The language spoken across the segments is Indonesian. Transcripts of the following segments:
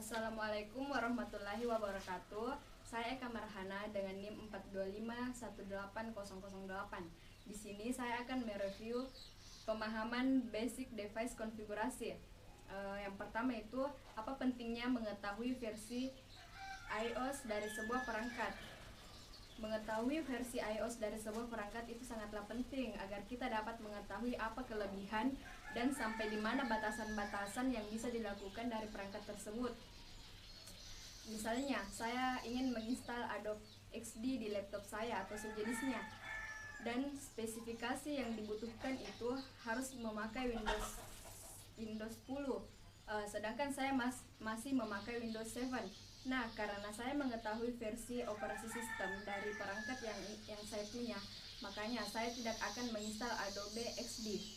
Assalamualaikum warahmatullahi wabarakatuh. Saya Eka Marhana dengan NIM 425180008. Di sini saya akan mereview pemahaman basic device konfigurasi. Yang pertama itu, apa pentingnya mengetahui versi iOS dari sebuah perangkat. Mengetahui versi iOS dari sebuah perangkat itu sangatlah penting agar kita dapat mengetahui apa kelebihan dan sampai di mana batasan-batasan yang bisa dilakukan dari perangkat tersebut. Misalnya, saya ingin menginstal Adobe XD di laptop saya atau sejenisnya, dan spesifikasi yang dibutuhkan itu harus memakai Windows 10, sedangkan saya masih memakai Windows 7. Nah, karena saya mengetahui versi operasi sistem dari perangkat yang saya punya, makanya saya tidak akan menginstal Adobe XD.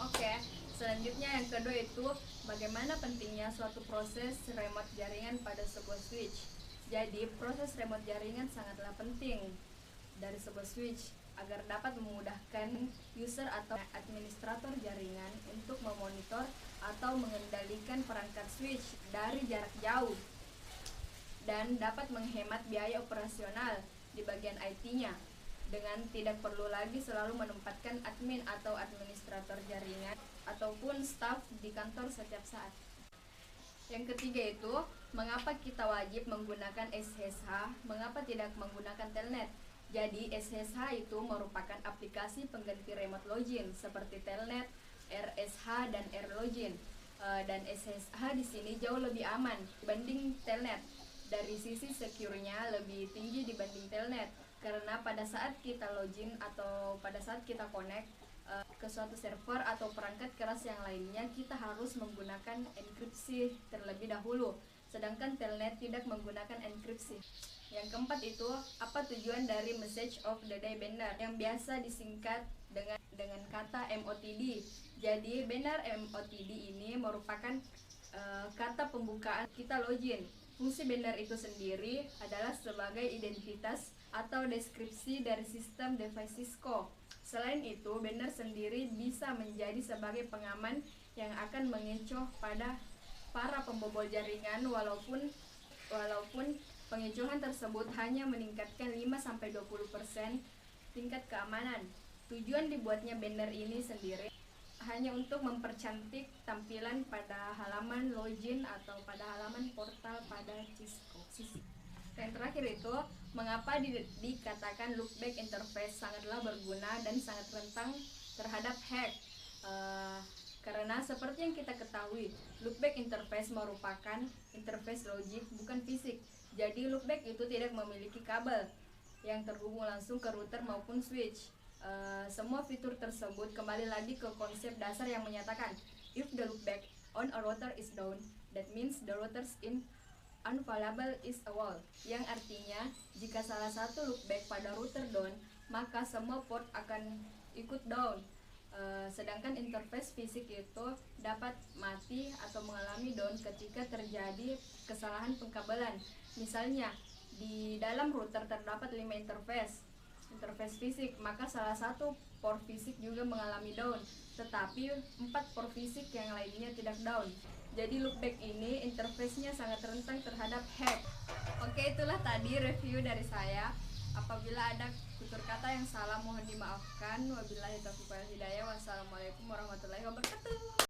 Oke, selanjutnya yang kedua itu bagaimana pentingnya suatu proses remote jaringan pada sebuah switch. Jadi, proses remote jaringan sangatlah penting dari sebuah switch agar dapat memudahkan user atau administrator jaringan untuk memonitor atau mengendalikan perangkat switch dari jarak jauh, dan dapat menghemat biaya operasional di bagian IT-nya dengan tidak perlu lagi selalu menempatkan admin atau administrator jaringan ataupun staf di kantor setiap saat. Yang ketiga itu, mengapa kita wajib menggunakan SSH, mengapa tidak menggunakan Telnet. Jadi SSH itu merupakan aplikasi pengganti remote login seperti Telnet, RSH dan RLogin. Dan SSH di sini jauh lebih aman dibanding Telnet. Dari sisi secure-nya lebih tinggi dibanding Telnet, karena pada saat kita login atau pada saat kita connect ke suatu server atau perangkat keras yang lainnya, kita harus menggunakan enkripsi terlebih dahulu, sedangkan Telnet tidak menggunakan enkripsi. Yang keempat itu, apa tujuan dari message of the day banner yang biasa disingkat dengan kata MOTD. Jadi banner MOTD ini merupakan kata pembukaan kita login. Fungsi banner itu sendiri adalah sebagai identitas atau deskripsi dari sistem device Cisco. Selain itu, banner sendiri bisa menjadi sebagai pengaman yang akan mengecoh pada para pembobol jaringan walaupun pengecohan tersebut hanya meningkatkan 5-20% tingkat keamanan. Tujuan dibuatnya banner ini sendiri hanya untuk mempercantik tampilan pada halaman login atau pada halaman portal pada Cisco. Yang terakhir itu, mengapa dikatakan loopback interface sangatlah berguna dan sangat rentan terhadap hack. Karena seperti yang kita ketahui, loopback interface merupakan interface logik bukan fisik. Jadi loopback itu tidak memiliki kabel yang terhubung langsung ke router maupun switch. Semua fitur tersebut kembali lagi ke konsep dasar yang menyatakan if the loopback on a router is down, that means the router's in unavailable is a wall, yang artinya jika salah satu loopback pada router down, maka semua port akan ikut down. Sedangkan interface fisik itu dapat mati atau mengalami down ketika terjadi kesalahan pengkabelan. Misalnya di dalam router terdapat 5 interface fisik, maka salah satu port fisik juga mengalami down, tetapi 4 port fisik yang lainnya tidak down. Jadi loopback ini interface-nya sangat rentan terhadap hack. Oke, itulah tadi review dari saya. Apabila ada tutur kata yang salah mohon dimaafkan. Wabillahi taufiq wal hidayah. Wassalamualaikum warahmatullahi wabarakatuh.